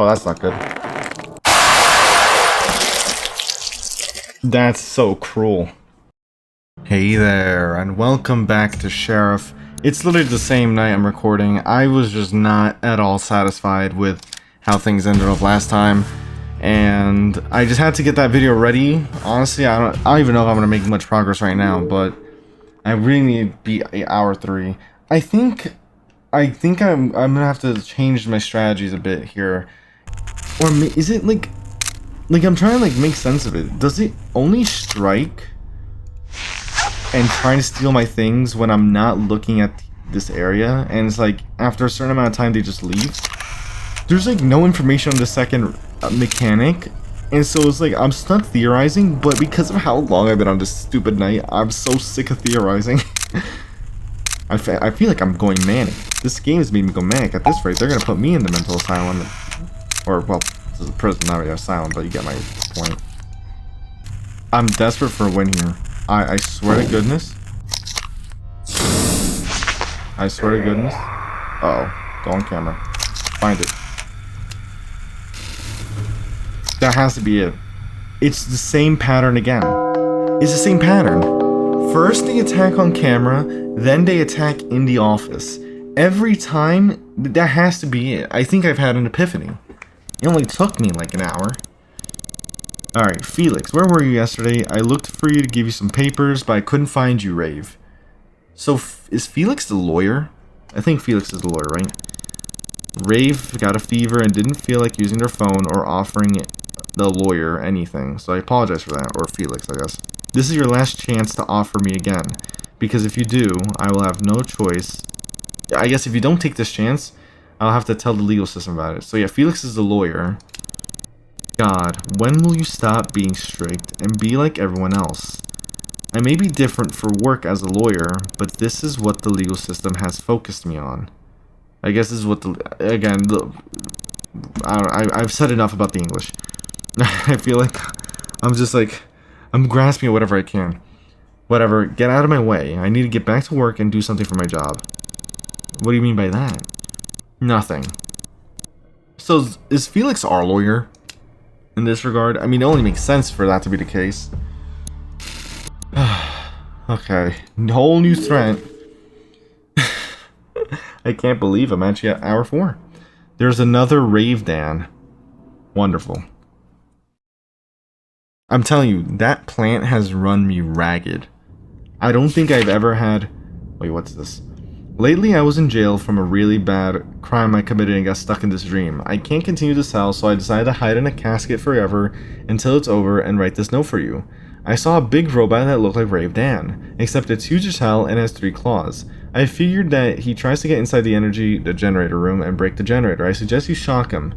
Oh, that's not good. That's so cruel. Hey there, and welcome back to Sheriff. It's literally the same night I'm recording. I was just not at all satisfied with how things ended up last time, and I just had to get that video ready. Honestly, I don't even know if I'm gonna make much progress right now, but I really need to be hour 3. I think I'm gonna have to change my strategies a bit here. Or is it like I'm trying to like make sense of it. Does it only strike and try to steal my things when I'm not looking at this area? And it's like after a certain amount of time they just leave. There's like no information on the second mechanic, and so it's like I'm stuck theorizing. But because of how long I've been on this stupid night, I'm so sick of theorizing. I feel like I'm going manic. This game has made me go manic. At this rate, they're gonna put me in the mental asylum. Or, well, this is a prison, not really an asylum, but you get my point. I'm desperate for a win here. I swear to goodness. I swear to goodness. Uh-oh. Go on camera. Find it. That has to be it. It's the same pattern again. It's the same pattern. First they attack on camera, then they attack in the office. Every time, that has to be it. I think I've had an epiphany. It only took me like an hour. Alright, Felix, where were you yesterday? I looked for you to give you some papers, but I couldn't find you, Rave. So, is Felix the lawyer? I think Felix is the lawyer, right? Rave got a fever and didn't feel like using their phone or offering the lawyer anything, so I apologize for that. Or Felix, I guess. This is your last chance to offer me again, because if you do, I will have no choice. I guess if you don't take this chance, I'll have to tell the legal system about it. So yeah, Felix is the lawyer. God, when will you stop being strict and be like everyone else? I may be different for work as a lawyer, but this is what the legal system has focused me on. I guess this is what I've said enough about the English. I feel like I'm grasping at whatever I can. Whatever, get out of my way. I need to get back to work and do something for my job. What do you mean by that? Nothing. So, is Felix our lawyer in this regard? I mean, it only makes sense for that to be the case. Okay, whole new threat. I can't believe I'm actually at hour 4. There's another Rave Dan. Wonderful. I'm telling you, that plant has run me ragged. I don't think I've ever had... Wait, what's this? Lately, I was in jail from a really bad crime I committed and got stuck in this dream. I can't continue to sell, so I decided to hide in a casket forever until it's over and write this note for you. I saw a big robot that looked like Rave Dan, except it's huge as hell and has 3 claws. I figured that he tries to get inside the generator room and break the generator. I suggest you shock him.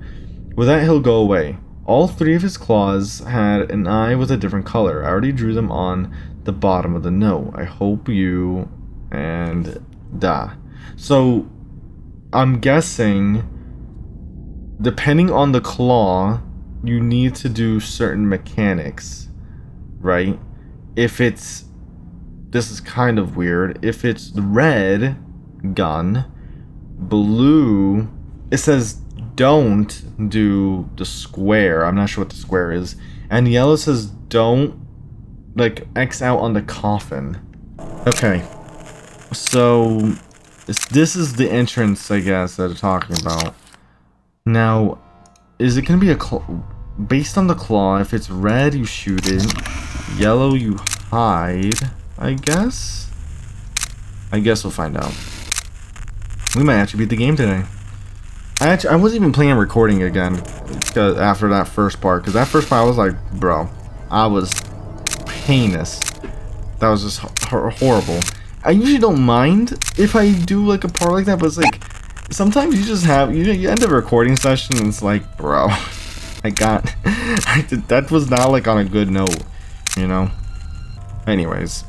With that, he'll go away. All 3 of his claws had an eye with a different color. I already drew them on the bottom of the note. I hope you... and... So, I'm guessing, depending on the claw, you need to do certain mechanics, right? If it's, this is kind of weird, if it's red, gun, blue, it says don't do the square, I'm not sure what the square is, and yellow says don't, like, X out on the coffin. Okay. So, this is the entrance, I guess, that they're talking about. Now, is it going to be based on the claw? If it's red, you shoot it. Yellow, you hide, I guess? I guess we'll find out. We might actually beat the game today. I wasn't even planning on recording again after that first part. Because that first part, I was like, bro, I was heinous. That was just horrible. I usually don't mind if I do like a part like that, but it's like sometimes you just have you end a recording session and it's like, bro, that was not like on a good note, you know. Anyways,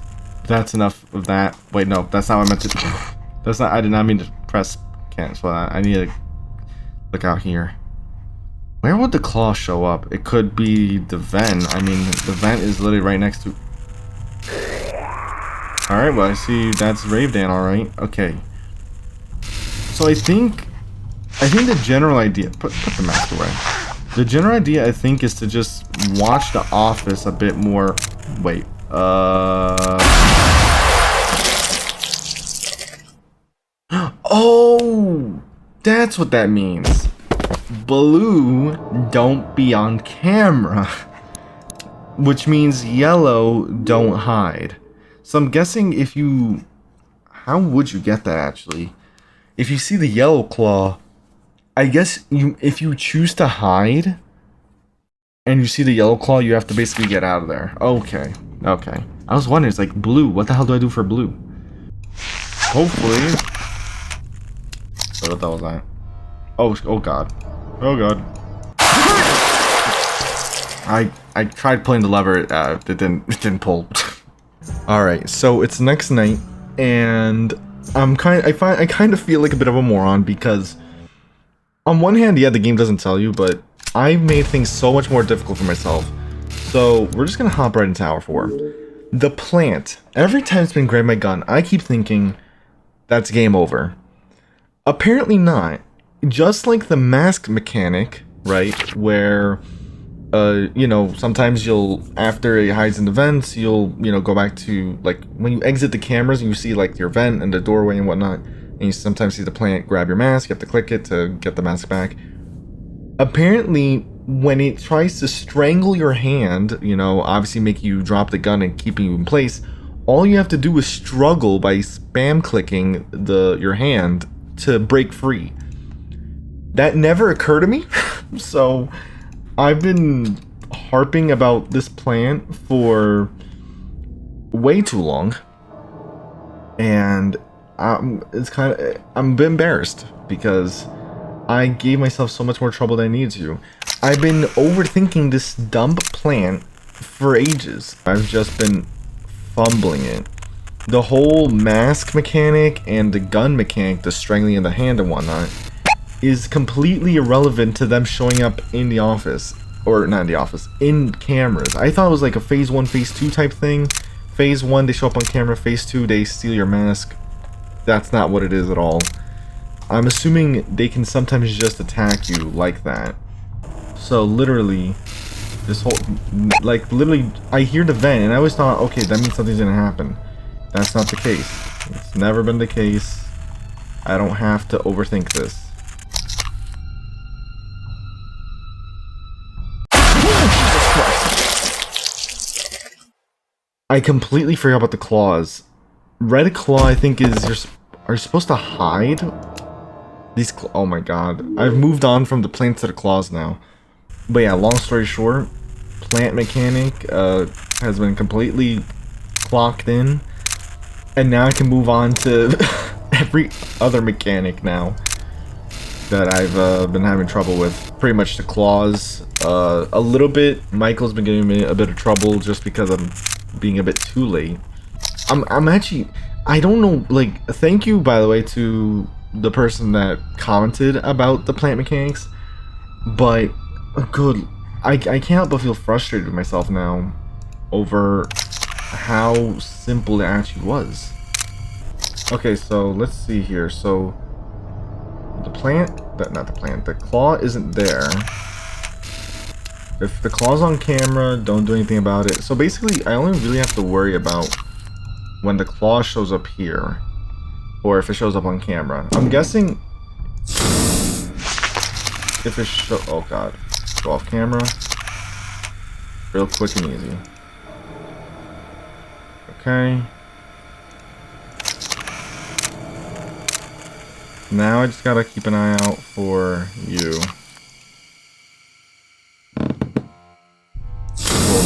that's enough of that. Wait, no, that's not what I meant to. That's not. I did not mean to press cancel that. I need to look out here. Where would the claw show up? It could be the vent. I mean, the vent is literally right next to. Alright, well, I see that's Rave Dan, alright. Okay. So I think I think the general idea... Put the mask away. The general idea, I think, is to just watch The Office a bit more... Wait. Oh! That's what that means. Blue, don't be on camera. Which means yellow, don't hide. So I'm guessing if you... How would you get that, actually? If you see the yellow claw, I guess if you choose to hide, and you see the yellow claw, you have to basically get out of there. Okay. Okay. I was wondering, it's like blue. What the hell do I do for blue? Hopefully... What was that? Oh god. Oh god. I tried pulling the lever, it didn't pull. Alright, so it's next night, and I kind of feel like a bit of a moron because on one hand, yeah, the game doesn't tell you, but I've made things so much more difficult for myself. So we're just gonna hop right into Hour 4. The plant. Every time it's been grab my gun, I keep thinking that's game over. Apparently not. Just like the mask mechanic, right, where you know, sometimes you'll, after it hides in the vents, you'll, you know, go back to, like, when you exit the cameras and you see, like, your vent and the doorway and whatnot, and you sometimes see the plant grab your mask, you have to click it to get the mask back. Apparently, when it tries to strangle your hand, you know, obviously make you drop the gun and keeping you in place, all you have to do is struggle by spam clicking your hand to break free. That never occurred to me, so... I've been harping about this plant for way too long, and I'm a bit embarrassed because I gave myself so much more trouble than I needed to. I've been overthinking this dumb plant for ages. I've just been fumbling it. The whole mask mechanic and the gun mechanic, the strangling in the hand and whatnot, is completely irrelevant to them showing up in the office. Or, not in the office, in cameras. I thought it was like a phase 1, phase 2 type thing. Phase 1, they show up on camera. Phase 2, they steal your mask. That's not what it is at all. I'm assuming they can sometimes just attack you like that. So, literally, this whole... Like, literally, I hear the vent, and I always thought, okay, that means something's gonna happen. That's not the case. It's never been the case. I don't have to overthink this. I completely forgot about the claws. Red claw, I think, is are you supposed to hide? These oh my god. I've moved on from the plants to the claws now. But yeah, long story short, plant mechanic has been completely clocked in. And now I can move on to every other mechanic now that I've been having trouble with. Pretty much the claws. A little bit, Michael's been giving me a bit of trouble just because I'm being a bit too late. I'm actually, I don't know, like, thank you, by the way, to the person that commented about the plant mechanics, but, good, I can't help but feel frustrated with myself now over how simple it actually was. Okay, so, let's see here. So, the plant, not the plant, the claw isn't there. If the claw's on camera, don't do anything about it. So basically, I only really have to worry about when the claw shows up here, or if it shows up on camera. I'm guessing if it oh god, go off camera, real quick and easy. Okay. Now I just gotta keep an eye out for you.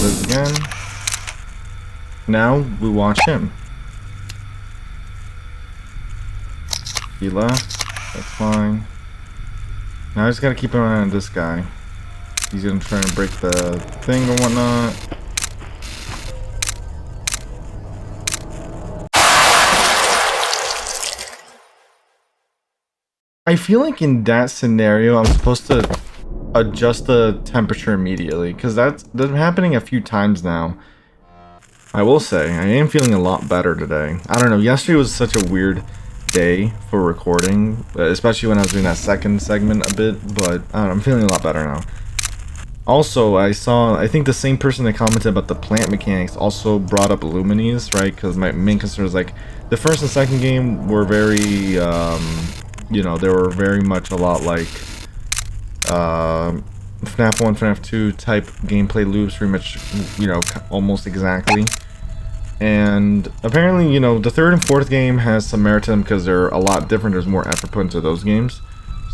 This again. Now we watch him. He left. That's fine. Now I just gotta keep an eye on this guy. He's gonna try and break the thing or whatnot. I feel like in that scenario, I'm supposed to adjust the temperature immediately, because that's been happening a few times now. I will say, I am feeling a lot better today. I don't know, yesterday was such a weird day for recording, especially when I was doing that second segment a bit, but I don't know, I'm feeling a lot better now. Also, I think the same person that commented about the plant mechanics also brought up Lumines, right? Because my main concern is like, the first and second game were very, you know, they were very much a lot like, FNAF 1, FNAF 2 type gameplay loops, pretty much, you know, almost exactly. And apparently, you know, the third and fourth game has some merit to them because they're a lot different. There's more effort put into those games.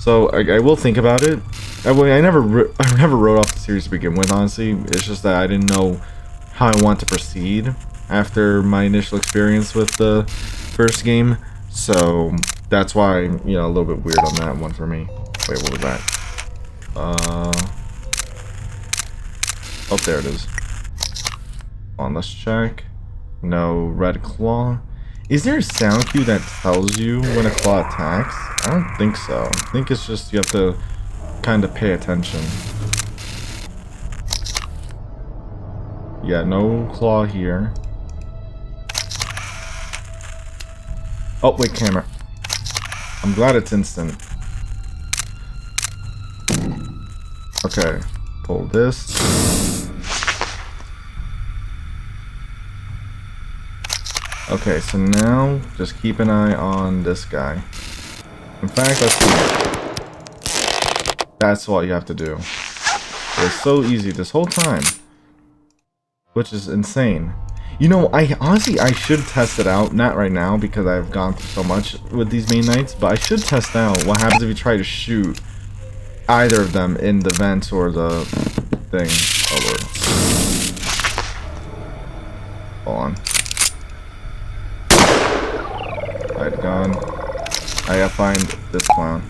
So I will think about it. I never wrote off the series to begin with, honestly. It's just that I didn't know how I want to proceed after my initial experience with the first game. So that's why, you know, a little bit weird on that one for me. Wait, what was that? Oh, there it is. Hold on, let's check. No red claw. Is there a sound cue that tells you when a claw attacks? I don't think so. I think it's just you have to kind of pay attention. Yeah, no claw here. Oh, wait, camera. I'm glad it's instant. Okay, pull this. Okay, so now just keep an eye on this guy. In fact, let's see. That's what you have to do. It's so easy this whole time, which is insane. You know, I should test it out. Not right now because I've gone through so much with these main nights, but I should test out what happens if you try to shoot either of them in the vents or the thing. Oh lord. Hold on. I'd gone. I gotta find this clown.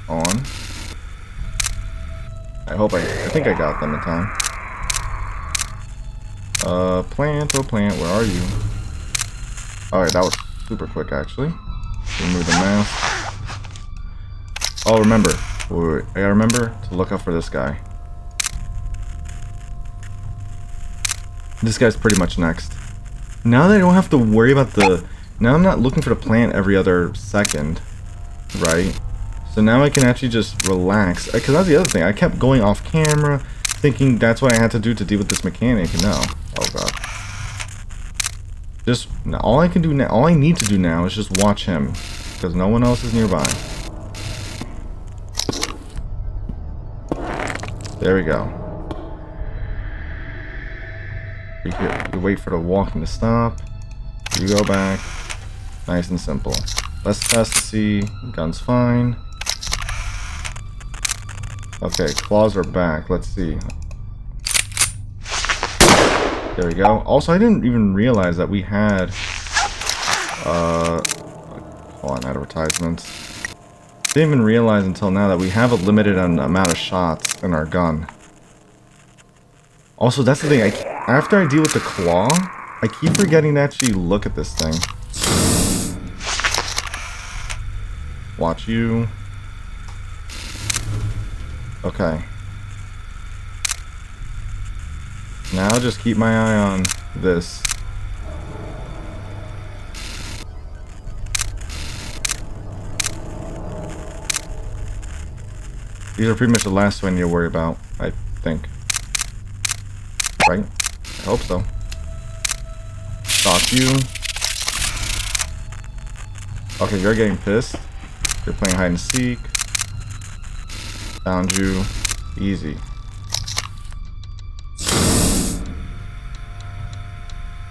On. I think I got them in time. Plant, oh plant, where are you? Alright, that was super quick actually. Remove the mask. Oh, remember. Wait, I gotta remember to look out for this guy. This guy's pretty much next. Now that I don't have to worry about now I'm not looking for the plant every other second, right? So now I can actually just relax. Because that's the other thing. I kept going off camera, thinking that's what I had to do to deal with this mechanic, and no. Oh god. Just, all I can do now, all I need to do now is just watch him. Because no one else is nearby. There we go. You wait for the walking to stop. You go back. Nice and simple. Let's test to see. Gun's fine. Okay, claws are back. Let's see. There we go. Also, I didn't even realize that we had hold on, advertisements. Didn't even realize until now that we have a limited amount of shots in our gun. Also, that's the thing. After I deal with the claw, I keep forgetting to actually look at this thing. Watch you. Okay. Now just keep my eye on this. These are pretty much the last one you worry about, I think. Right? I hope so. Stop you. Okay, you're getting pissed. You're playing hide and seek. Found you. Easy.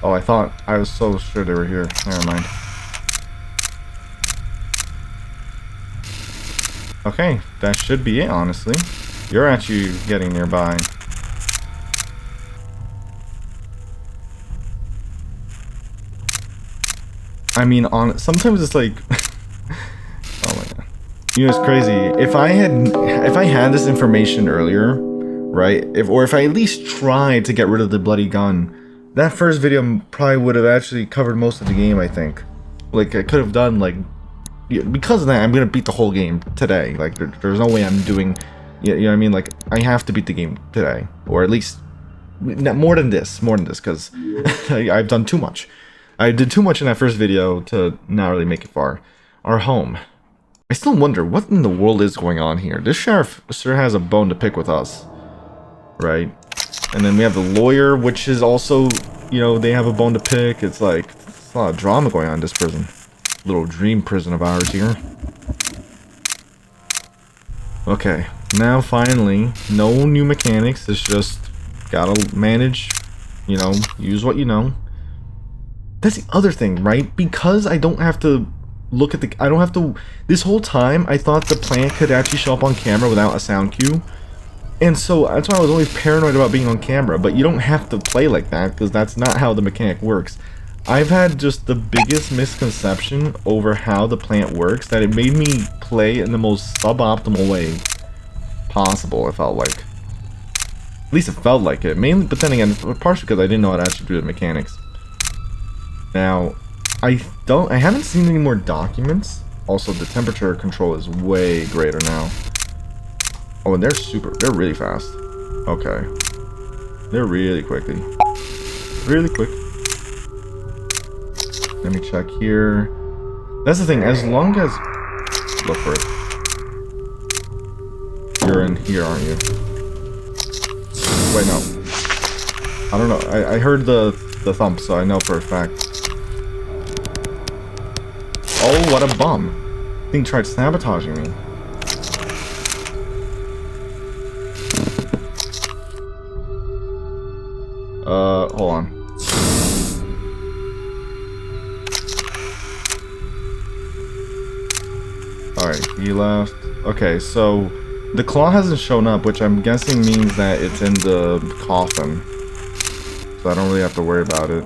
Oh, I was so sure they were here. Never mind. Okay, that should be it, honestly. You're actually getting nearby. I mean, sometimes it's like, oh my god, you know, it's crazy. If I had this information earlier, right? If I at least tried to get rid of the bloody gun, that first video probably would have actually covered most of the game. I think, like, I could have done like, because of that, I'm gonna beat the whole game today. Like, there's no way I'm doing, you know what I mean? Like, I have to beat the game today, or at least more than this, because I've done too much. I did too much in that first video to not really make it far. Our home. I still wonder what in the world is going on here. This sheriff sure has a bone to pick with us. Right? And then we have the lawyer, which is also, you know, they have a bone to pick. It's like, there's a lot of drama going on in this prison. Little dream prison of ours here. Okay, now finally, no new mechanics. It's just gotta manage, you know, use what you know. That's the other thing, right? Because I don't have to look at the... I don't have to... This whole time, I thought the plant could actually show up on camera without a sound cue. And so, that's why I was always paranoid about being on camera. But you don't have to play like that, because that's not how the mechanic works. I've had just the biggest misconception over how the plant works, that it made me play in the most suboptimal way possible, it felt like. At least it felt like it. Mainly, but then again, partially because I didn't know how to actually do the mechanics. Now, I haven't seen any more documents. Also, the temperature control is way greater now. Oh, and they're really fast. Okay. They're really quickly. Really quick. Let me check here. That's the thing, as long as... Look for it. You're in here, aren't you? Wait, no. I don't know. I heard the thump, so I know for a fact. Oh, what a bum. Thing tried sabotaging me. Hold on. Alright, he left. Okay, so the claw hasn't shown up, which I'm guessing means that it's in the coffin. So I don't really have to worry about it.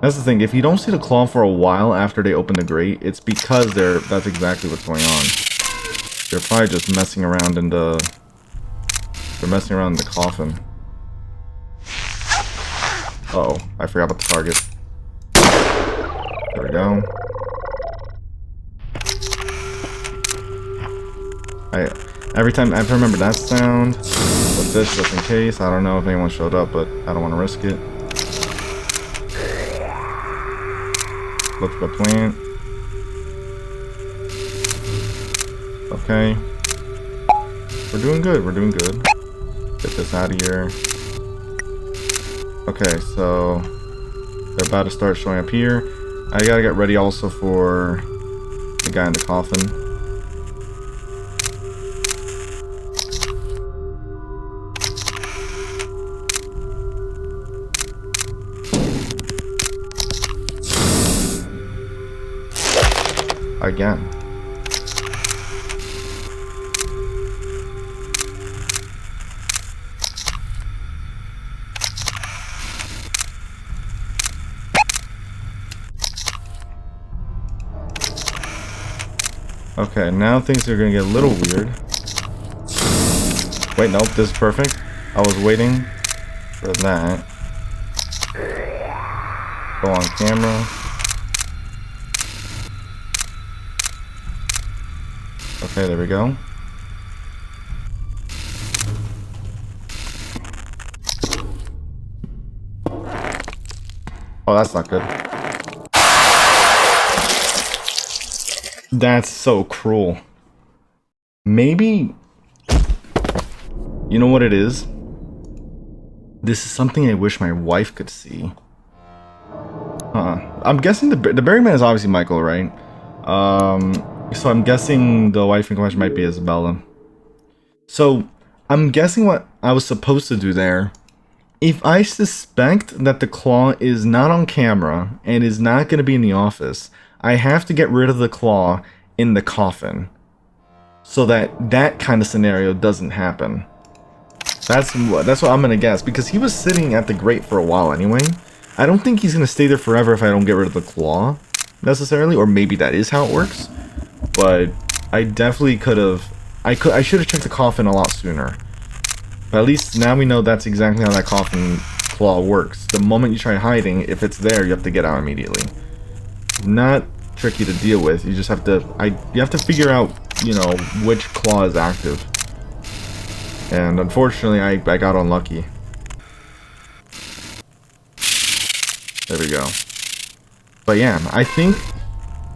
That's the thing, if you don't see the claw for a while after they open the grate, it's because that's exactly what's going on. They're probably just messing around in the... They're messing around in the coffin. Uh-oh, I forgot about the target. There we go. Every time I have to remember that sound. With this, just in case. I don't know if anyone showed up, but I don't want to risk it. Look for the plant. Okay. We're doing good, we're doing good. Get this out of here. Okay, so they're about to start showing up here. I gotta get ready also for the guy in the coffin. Again. Okay, now things are gonna get a little weird. Wait, nope, this is perfect. I was waiting for that. Go on camera. Okay, there we go. Oh, that's not good. That's so cruel. Maybe... You know what it is? This is something I wish my wife could see. I'm guessing the Berryman is obviously Michael, right? So I'm guessing the wife in question might be Isabella. So I'm guessing what I was supposed to do there. If I suspect that the claw is not on camera and is not going to be in the office, I have to get rid of the claw in the coffin. So that kind of scenario doesn't happen. That's what I'm going to guess. Because he was sitting at the grate for a while anyway. I don't think he's going to stay there forever if I don't get rid of the claw. Necessarily. Or maybe that is how it works. But I definitely could have... I should have checked the coffin a lot sooner. But at least now we know that's exactly how that coffin claw works. The moment you try hiding, if it's there, you have to get out immediately. Not tricky to deal with. You just have to... you have to figure out, you know, which claw is active. And unfortunately, I got unlucky. There we go. But yeah, I think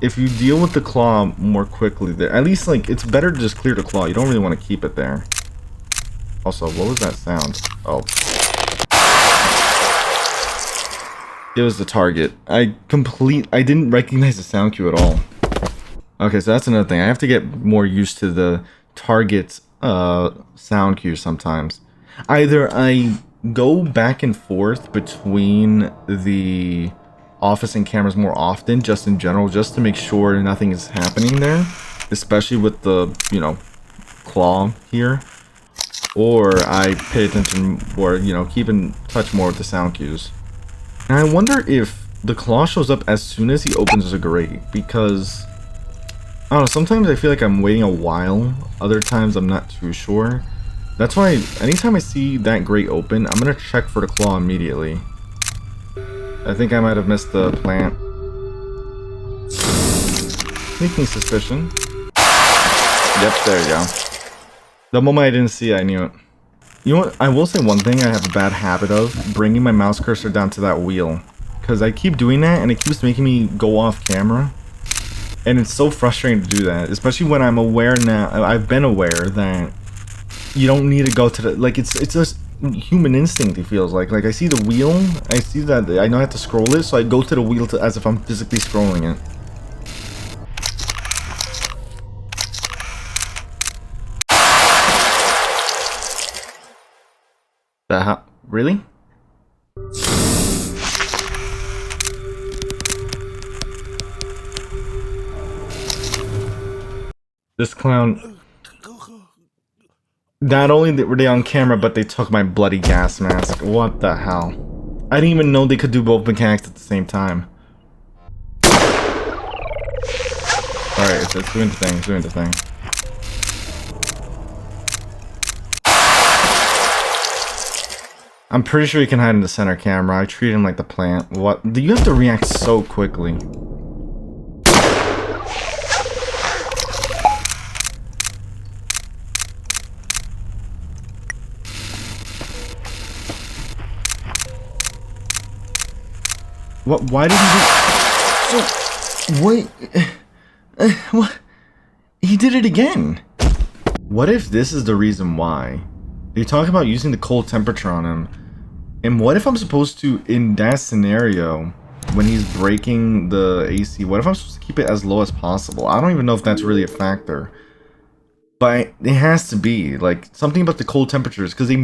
if you deal with the claw more quickly, there, at least like it's better to just clear the claw. You don't really want to keep it there. Also, what was that sound? Oh, it was the target. I didn't recognize the sound cue at all. Okay, so that's another thing. I have to get more used to the target sound cue sometimes. Either I go back and forth between the office and cameras more often, just in general, just to make sure nothing is happening there, especially with the, you know, claw here, or I pay attention or, you know, keep in touch more with the sound cues. And I wonder if the claw shows up as soon as he opens the grate, because I don't know, sometimes I feel like I'm waiting a while, other times I'm not too sure. That's why anytime I see that grate open, I'm gonna check for the claw immediately. I think I might have missed the plant. Sneaking suspicion. Yep, there you go. The moment I didn't see it, I knew it. You know what? I will say one thing I have a bad habit of, bringing my mouse cursor down to that wheel. Because I keep doing that and it keeps making me go off camera. And it's so frustrating to do that, especially when I'm aware now, I've been aware that you don't need to go to the, like, it's just human instinct, it feels like. Like, I see the wheel, I see that, I know I have to scroll it, so I go to the wheel as if I'm physically scrolling it. The hell? Really? This clown... Not only were they on camera, but they took my bloody gas mask. What the hell? I didn't even know they could do both mechanics at the same time. Alright, it's doing the thing, it's doing the thing. I'm pretty sure you can hide in the center camera. I treat him like the plant. What? You have to react so quickly. What? Why did he do... So... Wait... What? He did it again! What if this is the reason why? They talk about using the cold temperature on him. And what if I'm supposed to, in that scenario, when he's breaking the AC, what if I'm supposed to keep it as low as possible? I don't even know if that's really a factor. But it has to be. Like, something about the cold temperatures, because they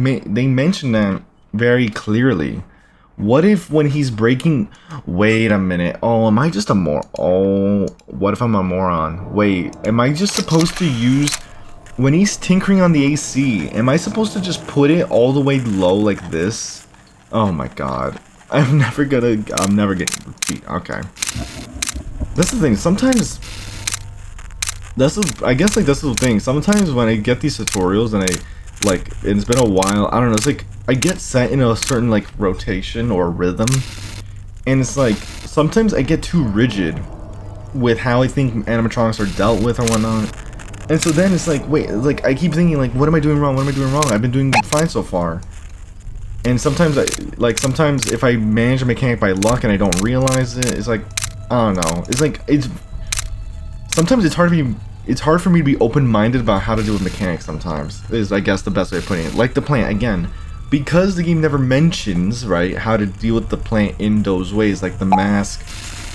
mention that very clearly. What if when he's breaking... Wait a minute. Oh, am I just a Oh, what if I'm a moron? Wait, am I just supposed to use... When he's tinkering on the AC, am I supposed to just put it all the way low like this? Oh my god. I'm never getting... Okay. That's the thing. Sometimes... I guess, like, that's the thing. Sometimes when I get these tutorials and it's been a while, I don't know, it's like... I get set in a certain, like, rotation or rhythm, and it's like, sometimes I get too rigid with how I think animatronics are dealt with or whatnot, and so then it's like, wait, like, I keep thinking, like, what am I doing wrong, what am I doing wrong? I've been doing fine so far. And sometimes, sometimes if I manage a mechanic by luck and I don't realize it, it's like, I don't know, it's like, sometimes it's hard for me to be open-minded about how to deal with mechanics sometimes, is, I guess, the best way of putting it. Like the plant, again. Because the game never mentions, right, how to deal with the plant in those ways, like the mask.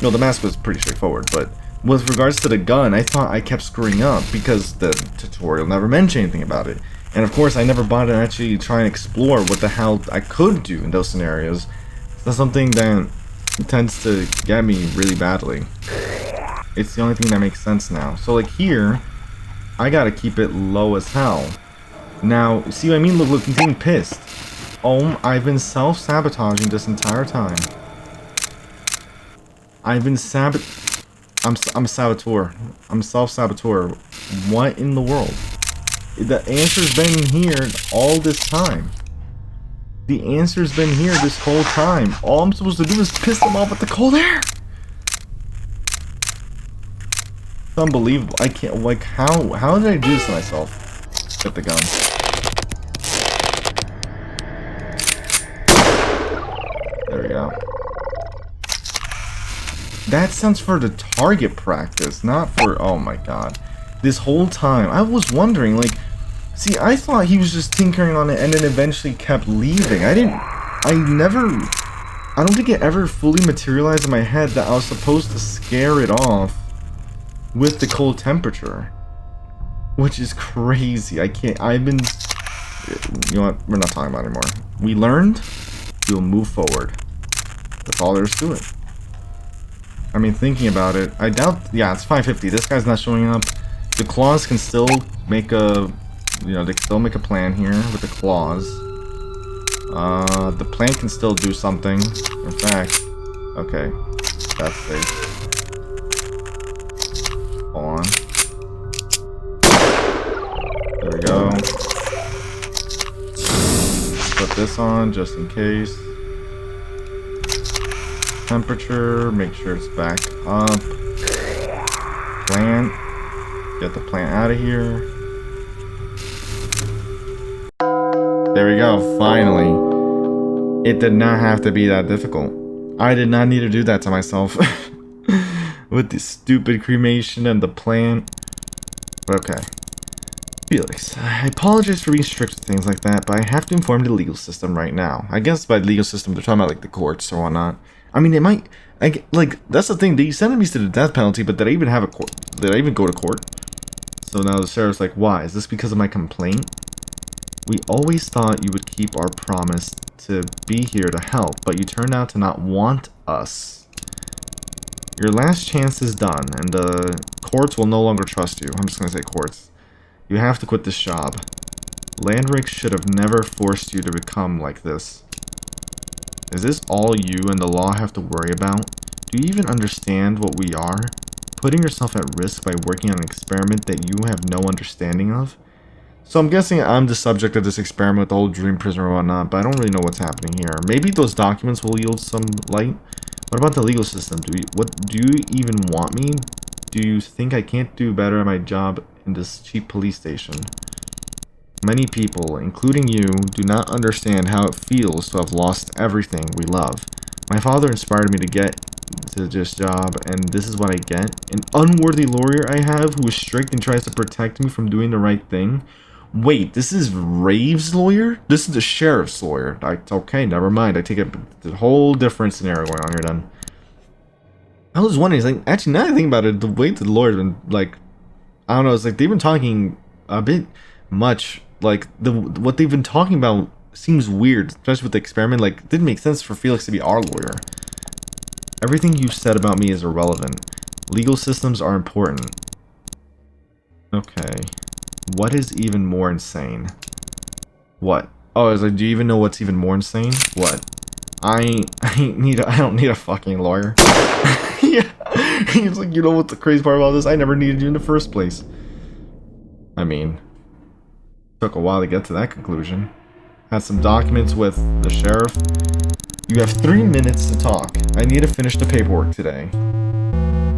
No, the mask was pretty straightforward, but with regards to the gun, I thought I kept screwing up because the tutorial never mentioned anything about it. And of course, I never bothered to actually try and explore what the hell I could do in those scenarios. So that's something that tends to get me really badly. It's the only thing that makes sense now. So, like, here, I gotta keep it low as hell. Now, see what I mean? Look, he's getting pissed. Oh, I've been self-sabotaging this entire time. I've been I'm a saboteur. I'm self-saboteur. What in the world? The answer's been here all this time. The answer's been here this whole time. All I'm supposed to do is piss them off with the cold air. It's unbelievable. I can't, like, how did I do this to myself? Get the gun. There we go. That sounds for the target practice, not for... Oh my god. This whole time, I was wondering, like... See, I thought he was just tinkering on it and then eventually kept leaving. I don't think it ever fully materialized in my head that I was supposed to scare it off with the cold temperature. Which is crazy. You know what? We're not talking about it anymore. We learned, we'll move forward. That's all there is to it. I mean, thinking about it, I doubt... Yeah, it's 5:50. This guy's not showing up. The claws can still make a... You know, they can still make a plan here with the claws. The plant can still do something. In fact... Okay. That's safe. Hold on. There we go. Put this on just in case. Temperature, make sure it's back up. Plant. Get the plant out of here. There we go, finally. It did not have to be that difficult. I did not need to do that to myself. With the stupid cremation and the plant. Okay. Felix, I apologize for being strict with things like that, but I have to inform the legal system right now. I guess by the legal system, they're talking about like the courts or whatnot. I mean, it might... like, that's the thing. They sentenced me to the death penalty, but did I even have a court? Did I even go to court? So now the sheriff's like, why? Is this because of my complaint? We always thought you would keep our promise to be here to help, but you turned out to not want us. Your last chance is done, and the courts will no longer trust you. I'm just gonna say courts. You have to quit this job. Landrick should have never forced you to become like this. Is this all you and the law have to worry about? Do you even understand what we are? Putting yourself at risk by working on an experiment that you have no understanding of? So I'm guessing I'm the subject of this experiment with the whole dream prison or whatnot, but I don't really know what's happening here. Maybe those documents will yield some light? What about the legal system? Do you even want me? Do you think I can't do better at my job in this cheap police station? Many people, including you, do not understand how it feels to have lost everything we love. My father inspired me to get to this job, and this is what I get. An unworthy lawyer I have who is strict and tries to protect me from doing the right thing. Wait, this is Rave's lawyer? This is the sheriff's lawyer. Okay, never mind. I take it a whole different scenario going on here then. I was wondering, like, actually, now that I think about it, the way the lawyer's been, like, I don't know, it's like they've been talking a bit much. Like, what they've been talking about seems weird, especially with the experiment. Like, it didn't make sense for Felix to be our lawyer. Everything you've said about me is irrelevant. Legal systems are important. Okay. What is even more insane? What? Oh, I was like, do you even know what's even more insane? What? I don't need a fucking lawyer. Yeah. He's like, you know what the crazy part about this? I never needed you in the first place. I mean, took a while to get to that conclusion. Had some documents with the sheriff. You have 3 minutes to talk. I need to finish the paperwork today.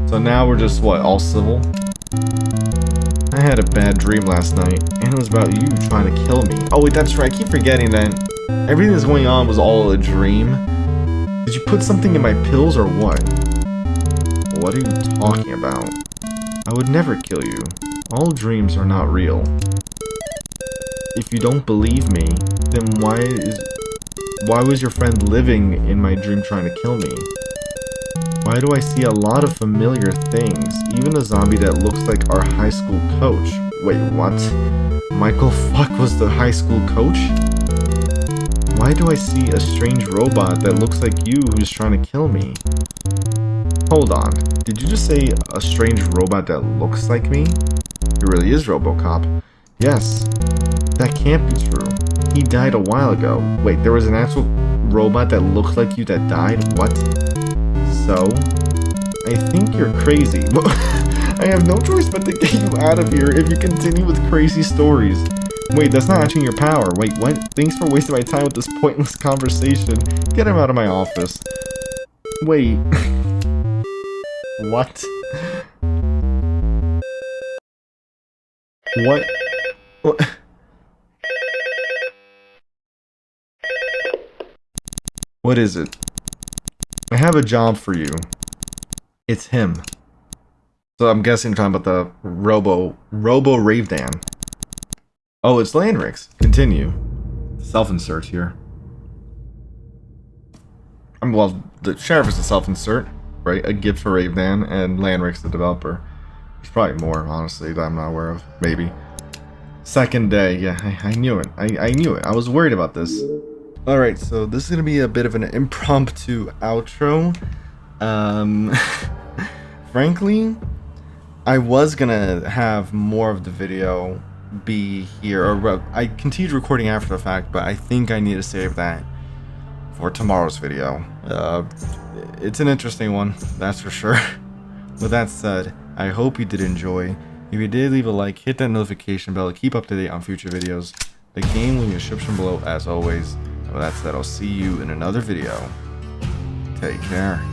So now we're just, what, all civil? I had a bad dream last night, and it was about you trying to kill me. Oh wait, that's right, I keep forgetting that everything that's going on was all a dream. Did you put something in my pills or what? What are you talking about? I would never kill you. All dreams are not real. If you don't believe me, then why was your friend living in my dream trying to kill me? Why do I see a lot of familiar things? Even a zombie that looks like our high school coach. Wait, what? Michael Fuck was the high school coach? Why do I see a strange robot that looks like you who's trying to kill me? Hold on, did you just say a strange robot that looks like me? It really is RoboCop. Yes, that can't be true. He died a while ago. Wait, there was an actual robot that looks like you that died? What? So, I think you're crazy. I have no choice but to get you out of here if you continue with crazy stories. Wait, that's not actually your power. Wait, what? Thanks for wasting my time with this pointless conversation. Get him out of my office. Wait. What? What? What is it? I have a job for you. It's him. So I'm guessing you're talking about the Robo Ravedan. Oh, it's Landrix. Continue. Self-insert here. Well, the sheriff is a self-insert, right? A gift for Ravedan, and Landrix the developer. There's probably more, honestly, that I'm not aware of. Maybe. Second day. Yeah, I knew it. I knew it. I was worried about this. Alright, so this is going to be a bit of an impromptu outro. Frankly, I was going to have more of the video be here, or I continued recording after the fact, but I think I need to save that for tomorrow's video. It's an interesting one, that's for sure. With that said, I hope you did enjoy. If you did, leave a like, hit that notification bell to keep up to date on future videos. The game will be in the description below as always. And with that said, I'll see you in another video. Take care.